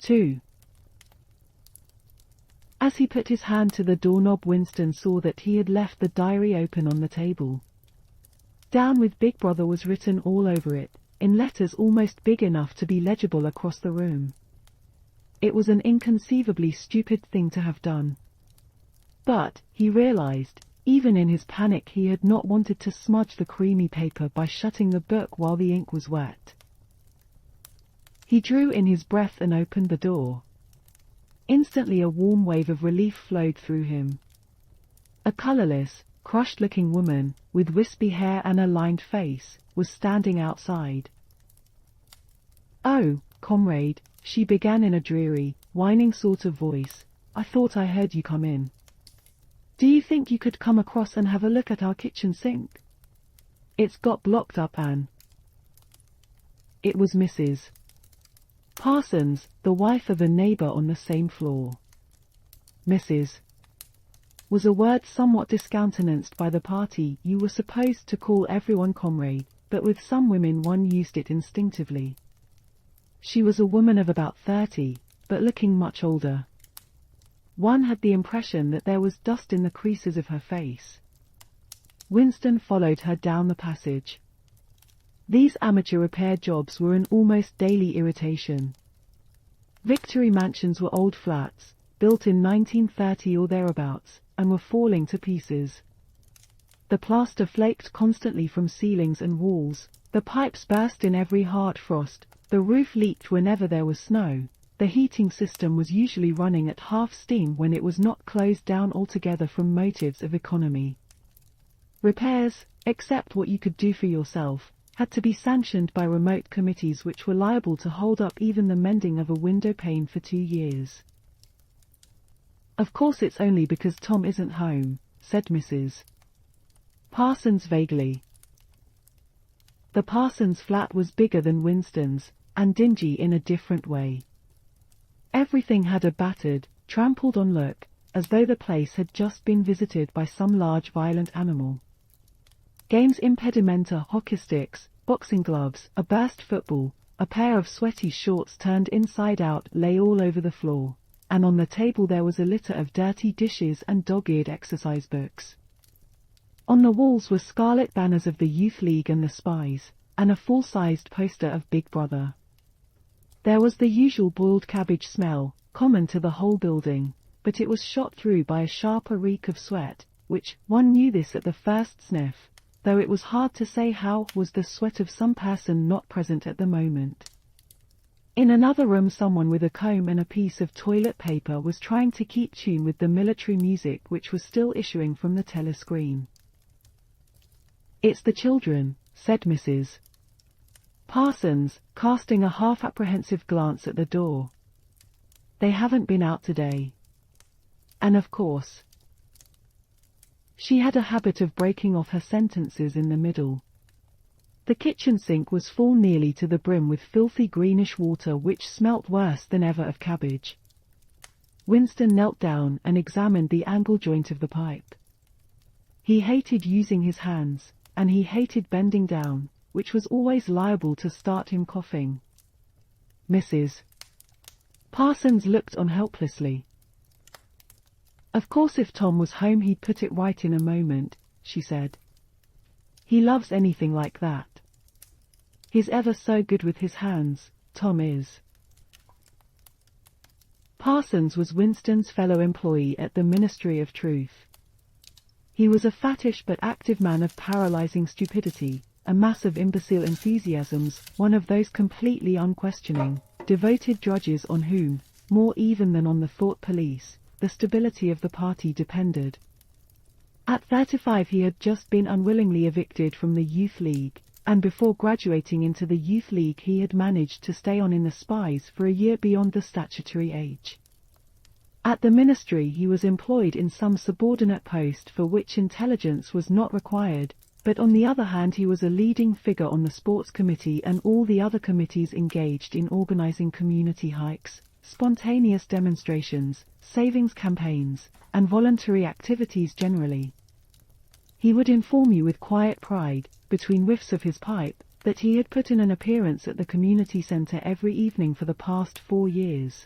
2. As he put his hand to the doorknob, Winston saw that he had left the diary open on the table. Down with Big Brother was written all over it, in letters almost big enough to be legible across the room. It was an inconceivably stupid thing to have done. But, he realized, even in his panic, he had not wanted to smudge the creamy paper by shutting the book while the ink was wet. He drew in his breath and opened the door. Instantly a warm wave of relief flowed through him. A colorless, crushed-looking woman, with wispy hair and a lined face, was standing outside. "Oh, comrade," she began in a dreary, whining sort of voice, "I thought I heard you come in. Do you think you could come across and have a look at our kitchen sink? It's got blocked up, Anne." It was Mrs. Parsons, the wife of a neighbor on the same floor. Mrs. was a word somewhat discountenanced by the party. You were supposed to call everyone comrade, but with some women one used it instinctively. She was a woman of about 30, but looking much older. One had the impression that there was dust in the creases of her face. Winston followed her down the passage. These amateur repair jobs were an almost daily irritation. Victory mansions were old flats, built in 1930 or thereabouts, and were falling to pieces. The plaster flaked constantly from ceilings and walls, the pipes burst in every hard frost, the roof leaked whenever there was snow, the heating system was usually running at half steam when it was not closed down altogether from motives of economy. Repairs, except what you could do for yourself, had to be sanctioned by remote committees which were liable to hold up even the mending of a window pane for 2 years. "Of course it's only because Tom isn't home," said Mrs. Parsons vaguely. The Parsons flat was bigger than Winston's, and dingy in a different way. Everything had a battered, trampled-on look, as though the place had just been visited by some large violent animal. Games impedimenta, hockey sticks, boxing gloves, a burst football, a pair of sweaty shorts turned inside out lay all over the floor, and on the table there was a litter of dirty dishes and dog-eared exercise books. On the walls were scarlet banners of the Youth League and the Spies, and a full-sized poster of Big Brother. There was the usual boiled cabbage smell, common to the whole building, but it was shot through by a sharper reek of sweat, which, one knew this at the first sniff, though it was hard to say how, was the sweat of some person not present at the moment. In another room someone with a comb and a piece of toilet paper was trying to keep tune with the military music which was still issuing from the telescreen. "It's the children," said Mrs. Parsons, casting a half-apprehensive glance at the door. "They haven't been out today. And of course..." She had a habit of breaking off her sentences in the middle. The kitchen sink was full nearly to the brim with filthy greenish water which smelt worse than ever of cabbage. Winston knelt down and examined the angle joint of the pipe. He hated using his hands, and he hated bending down, which was always liable to start him coughing. Mrs. Parsons looked on helplessly. "Of course if Tom was home he'd put it right in a moment," she said. "He loves anything like that. He's ever so good with his hands, Tom is." Parsons was Winston's fellow employee at the Ministry of Truth. He was a fattish but active man of paralyzing stupidity, a mass of imbecile enthusiasms, one of those completely unquestioning, devoted drudges on whom, more even than on the thought police, the stability of the party depended. At 35 he had just been unwillingly evicted from the Youth League, and before graduating into the Youth League he had managed to stay on in the Spies for a year beyond the statutory age. At the ministry he was employed in some subordinate post for which intelligence was not required, but on the other hand he was a leading figure on the sports committee and all the other committees engaged in organizing community hikes, spontaneous demonstrations, savings campaigns, and voluntary activities generally. He would inform you with quiet pride, between whiffs of his pipe, that he had put in an appearance at the community center every evening for the past 4 years.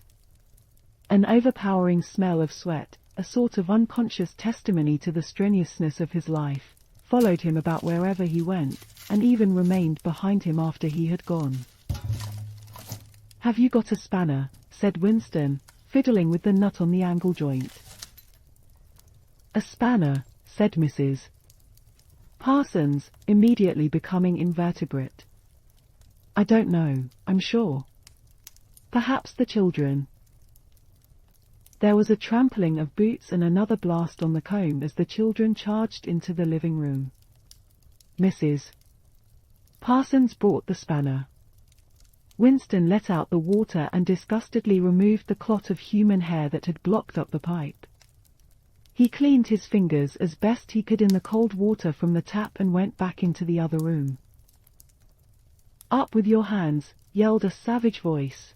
An overpowering smell of sweat, a sort of unconscious testimony to the strenuousness of his life, followed him about wherever he went, and even remained behind him after he had gone. "Have you got a spanner?" said Winston, fiddling with the nut on the angle joint. "A spanner," said Mrs. Parsons, immediately becoming invertebrate. "I don't know, I'm sure. Perhaps the children." There was a trampling of boots and another blast on the comb as the children charged into the living room. Mrs. Parsons brought the spanner. Winston let out the water and disgustedly removed the clot of human hair that had blocked up the pipe. He cleaned his fingers as best he could in the cold water from the tap and went back into the other room. "Up with your hands," yelled a savage voice.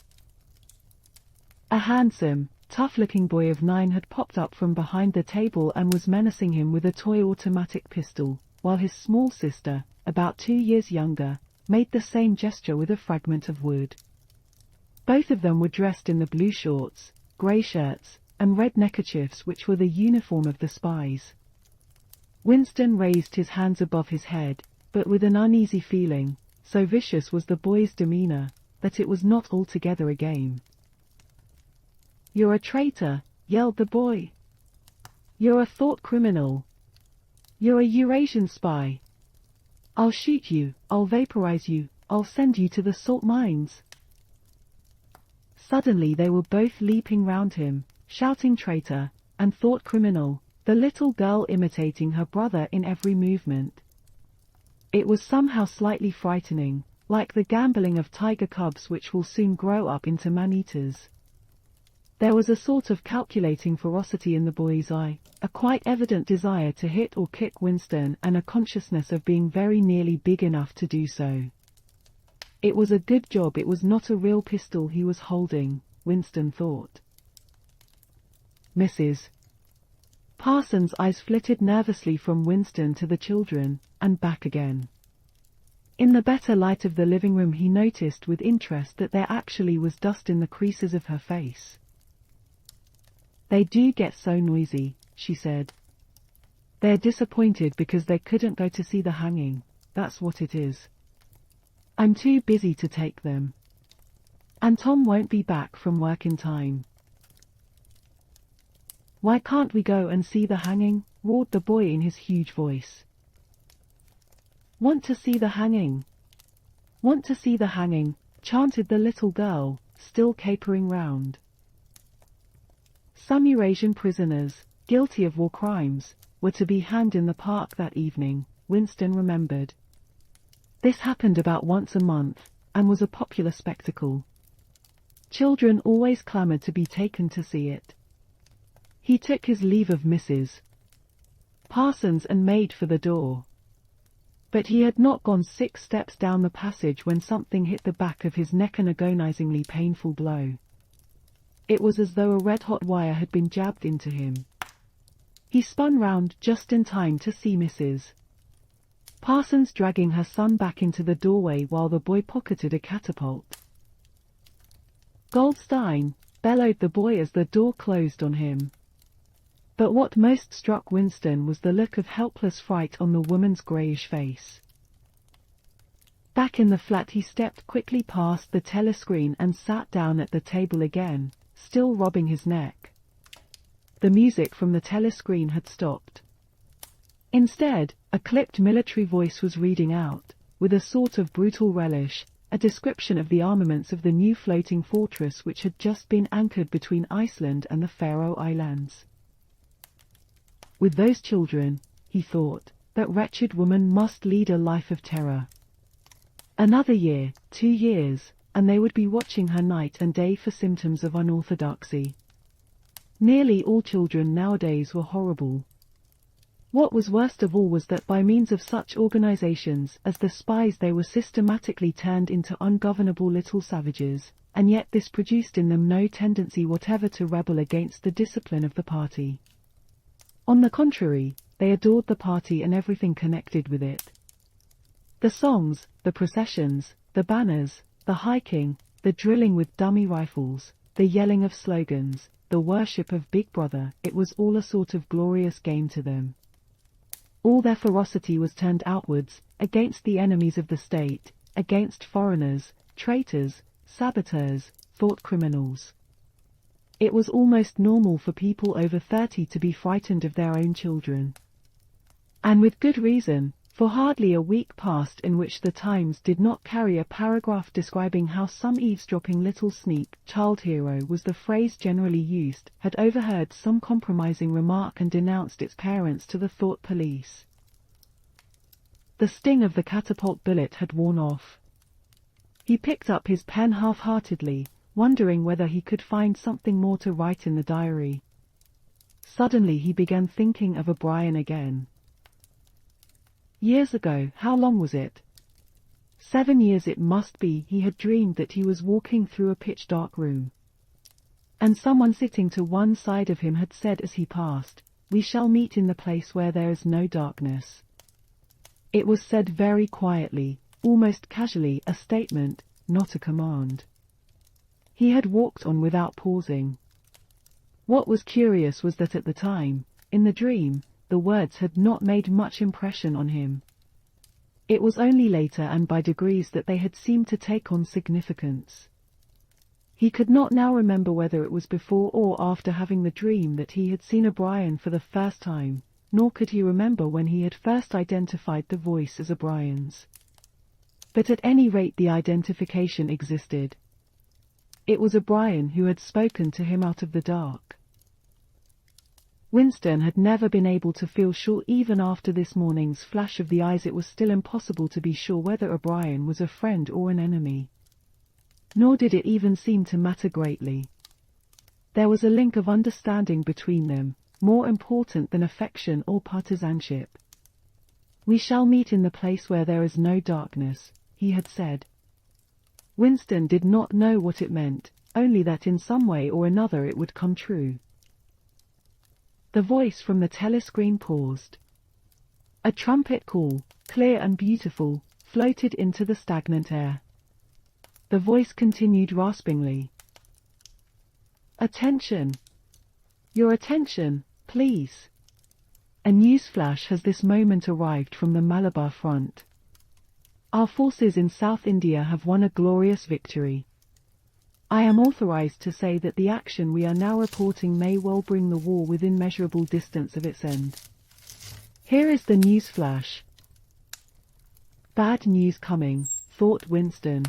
A handsome, tough-looking boy of 9 had popped up from behind the table and was menacing him with a toy automatic pistol, while his small sister, about 2 years younger, made the same gesture with a fragment of wood. Both of them were dressed in the blue shorts, grey shirts, and red neckerchiefs which were the uniform of the spies. Winston raised his hands above his head, but with an uneasy feeling, so vicious was the boy's demeanor, that it was not altogether a game. "You're a traitor," yelled the boy. "You're a thought criminal. You're a Eurasian spy. I'll shoot you, I'll vaporize you, I'll send you to the salt mines." Suddenly they were both leaping round him, shouting traitor and thought criminal, the little girl imitating her brother in every movement. It was somehow slightly frightening, like the gambolling of tiger cubs which will soon grow up into man-eaters. There was a sort of calculating ferocity in the boy's eye, a quite evident desire to hit or kick Winston, and a consciousness of being very nearly big enough to do so. It was a good job it was not a real pistol he was holding, Winston thought. Mrs. Parsons' eyes flitted nervously from Winston to the children, and back again. In the better light of the living room he noticed with interest that there actually was dust in the creases of her face. "They do get so noisy," she said. "They're disappointed because they couldn't go to see the hanging, that's what it is. I'm too busy to take them. And Tom won't be back from work in time." "Why can't we go and see the hanging?" roared the boy in his huge voice. "Want to see the hanging? Want to see the hanging?" chanted the little girl, still capering round. Some Eurasian prisoners, guilty of war crimes, were to be hanged in the park that evening, Winston remembered. This happened about once a month, and was a popular spectacle. Children always clamoured to be taken to see it. He took his leave of Mrs. Parsons and made for the door. But he had not gone 6 steps down the passage when something hit the back of his neck, an agonizingly painful blow. It was as though a red-hot wire had been jabbed into him. He spun round just in time to see Mrs. Parsons dragging her son back into the doorway while the boy pocketed a catapult. "Goldstein!" bellowed the boy as the door closed on him. But what most struck Winston was the look of helpless fright on the woman's greyish face. Back in the flat he stepped quickly past the telescreen and sat down at the table again, still rubbing his neck. The music from the telescreen had stopped. Instead, a clipped military voice was reading out, with a sort of brutal relish, a description of the armaments of the new floating fortress which had just been anchored between Iceland and the Faroe Islands. With those children, he thought, that wretched woman must lead a life of terror. Another year, 2 years, and they would be watching her night and day for symptoms of unorthodoxy. Nearly all children nowadays were horrible. What was worst of all was that by means of such organizations as the spies they were systematically turned into ungovernable little savages, and yet this produced in them no tendency whatever to rebel against the discipline of the party. On the contrary, they adored the party and everything connected with it. The songs, the processions, the banners, the hiking, the drilling with dummy rifles, the yelling of slogans, the worship of Big Brother, it was all a sort of glorious game to them. All their ferocity was turned outwards, against the enemies of the state, against foreigners, traitors, saboteurs, thought criminals. It was almost normal for people over 30 to be frightened of their own children. And with good reason, for hardly a week passed in which the Times did not carry a paragraph describing how some eavesdropping little sneak, child hero was the phrase generally used, had overheard some compromising remark and denounced its parents to the thought police. The sting of the catapult bullet had worn off. He picked up his pen half-heartedly, wondering whether he could find something more to write in the diary. Suddenly he began thinking of O'Brien again. Years ago, how long was it? 7 years it must be. He had dreamed that he was walking through a pitch-dark room. And someone sitting to one side of him had said as he passed, "We shall meet in the place where there is no darkness." It was said very quietly, almost casually, a statement, not a command. He had walked on without pausing. What was curious was that at the time, in the dream, the words had not made much impression on him. It was only later and by degrees that they had seemed to take on significance. He could not now remember whether it was before or after having the dream that he had seen O'Brien for the first time, nor could he remember when he had first identified the voice as O'Brien's. But at any rate the identification existed. It was O'Brien who had spoken to him out of the dark. Winston had never been able to feel sure even after this morning's flash of the eyes. It was still impossible to be sure whether O'Brien was a friend or an enemy. Nor did it even seem to matter greatly. There was a link of understanding between them, more important than affection or partisanship. "We shall meet in the place where there is no darkness," he had said. Winston did not know what it meant, only that in some way or another it would come true. The voice from the telescreen paused. A trumpet call, clear and beautiful, floated into the stagnant air. The voice continued raspingly. "Attention! Your attention, please. A news flash has this moment arrived from the Malabar front. Our forces in South India have won a glorious victory. I am authorized to say that the action we are now reporting may well bring the war within measurable distance of its end. Here is the news flash." Bad news coming, thought Winston.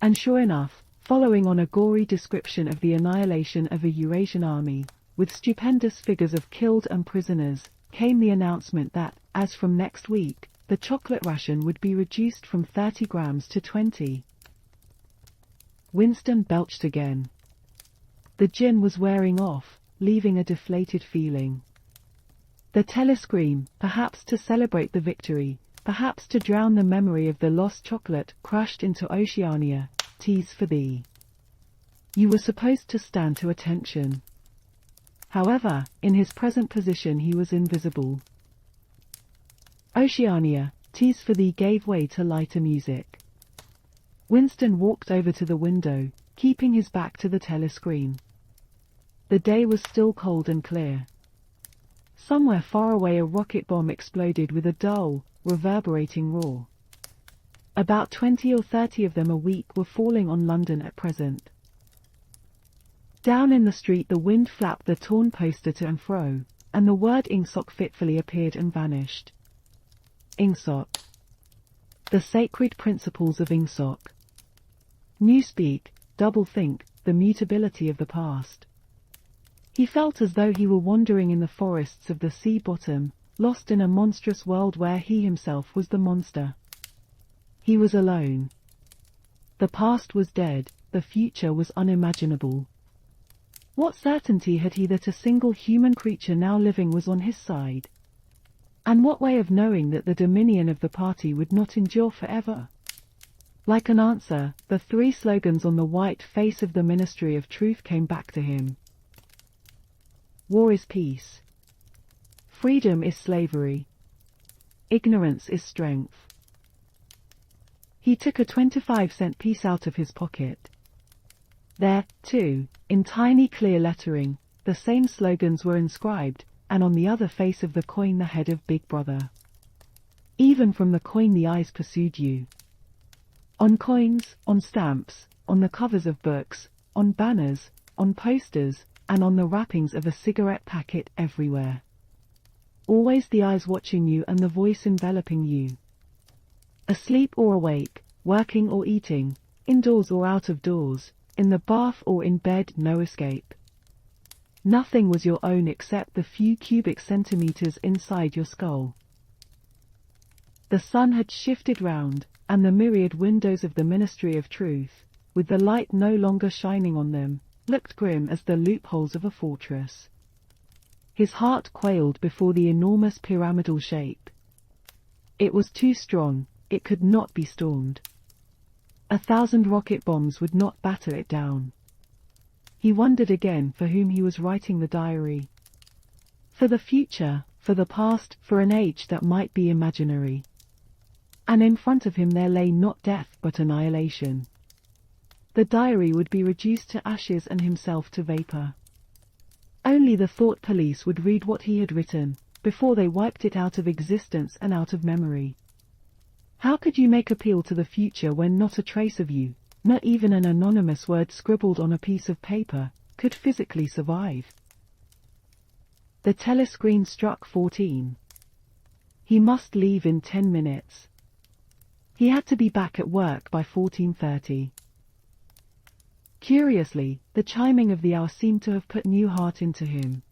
And sure enough, following on a gory description of the annihilation of a Eurasian army, with stupendous figures of killed and prisoners, came the announcement that, as from next week, the chocolate ration would be reduced from 30 grams to 20. Winston belched again. The gin was wearing off, leaving a deflated feeling. The telescreen, perhaps to celebrate the victory, perhaps to drown the memory of the lost chocolate, crashed into Oceania, "Teas for thee. You were supposed to stand to attention." However, in his present position he was invisible. Oceania, "Teas for thee" gave way to lighter music. Winston walked over to the window, keeping his back to the telescreen. The day was still cold and clear. Somewhere far away a rocket bomb exploded with a dull, reverberating roar. About 20 or 30 of them a week were falling on London at present. Down in the street the wind flapped the torn poster to and fro, and the word Ingsoc fitfully appeared and vanished. Ingsoc. The sacred principles of Ingsoc. Newspeak, double-think, the mutability of the past. He felt as though he were wandering in the forests of the sea bottom, lost in a monstrous world where he himself was the monster. He was alone. The past was dead, the future was unimaginable. What certainty had he that a single human creature now living was on his side? And what way of knowing that the dominion of the party would not endure forever? Like an answer, the 3 slogans on the white face of the Ministry of Truth came back to him. War is peace. Freedom is slavery. Ignorance is strength. He took a 25-cent piece out of his pocket. There, too, in tiny clear lettering, the same slogans were inscribed, and on the other face of the coin the head of Big Brother. Even from the coin the eyes pursued you. On coins, on stamps, on the covers of books, on banners, on posters, and on the wrappings of a cigarette packet, everywhere. Always the eyes watching you and the voice enveloping you. Asleep or awake, working or eating, indoors or out of doors, in the bath or in bed, no escape. Nothing was your own except the few cubic centimeters inside your skull. The sun had shifted round, and the myriad windows of the Ministry of Truth, with the light no longer shining on them, looked grim as the loopholes of a fortress. His heart quailed before the enormous pyramidal shape. It was too strong, it could not be stormed. 1,000 rocket bombs would not batter it down. He wondered again for whom he was writing the diary. For the future, for the past, for an age that might be imaginary. And in front of him there lay not death but annihilation. The diary would be reduced to ashes and himself to vapor. Only the thought police would read what he had written, before they wiped it out of existence and out of memory. How could you make appeal to the future when not a trace of you, not even an anonymous word scribbled on a piece of paper, could physically survive? The telescreen struck 14. He must leave in 10 minutes. He had to be back at work by 14:30. Curiously, the chiming of the hour seemed to have put new heart into him.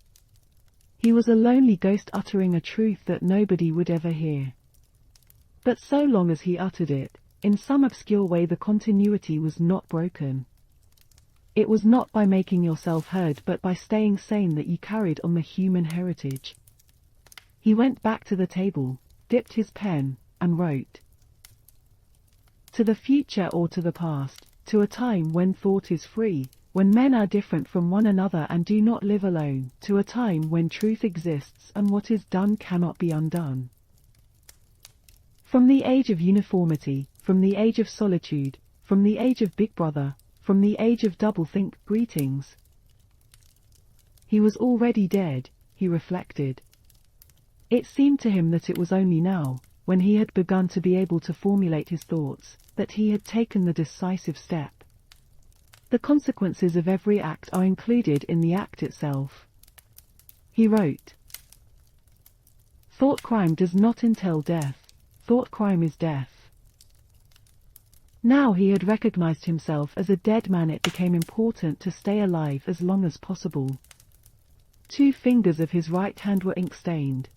He was a lonely ghost uttering a truth that nobody would ever hear. But so long as he uttered it, in some obscure way the continuity was not broken. It was not by making yourself heard but by staying sane that you carried on the human heritage. He went back to the table, dipped his pen, and wrote. To the future or to the past, to a time when thought is free, when men are different from one another and do not live alone, to a time when truth exists and what is done cannot be undone. From the age of uniformity, from the age of solitude, from the age of Big Brother, from the age of doublethink, greetings. He was already dead, he reflected. It seemed to him that it was only now, when he had begun to be able to formulate his thoughts, that he had taken the decisive step. The consequences of every act are included in the act itself. He wrote, Thought crime does not entail death. Thought crime is death. Now he had recognized himself as a dead man. It became important to stay alive as long as possible. 2 fingers of his right hand were ink-stained.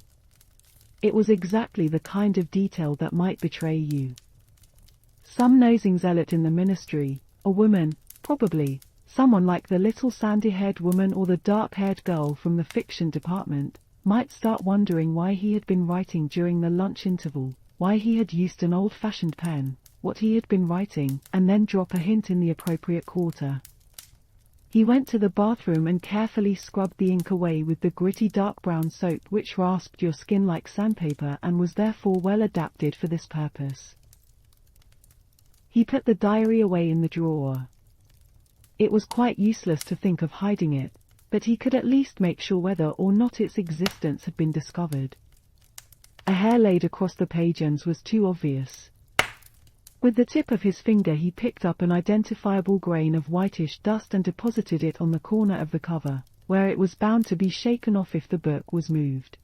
It was exactly the kind of detail that might betray you. Some nosing zealot in the ministry, a woman, probably, someone like the little sandy-haired woman or the dark-haired girl from the fiction department, might start wondering why he had been writing during the lunch interval, why he had used an old-fashioned pen, what he had been writing, and then drop a hint in the appropriate quarter. He went to the bathroom and carefully scrubbed the ink away with the gritty dark brown soap which rasped your skin like sandpaper and was therefore well adapted for this purpose. He put the diary away in the drawer. It was quite useless to think of hiding it, but he could at least make sure whether or not its existence had been discovered. A hair laid across the page ends was too obvious. With the tip of his finger he picked up an identifiable grain of whitish dust and deposited it on the corner of the cover, where it was bound to be shaken off if the book was moved.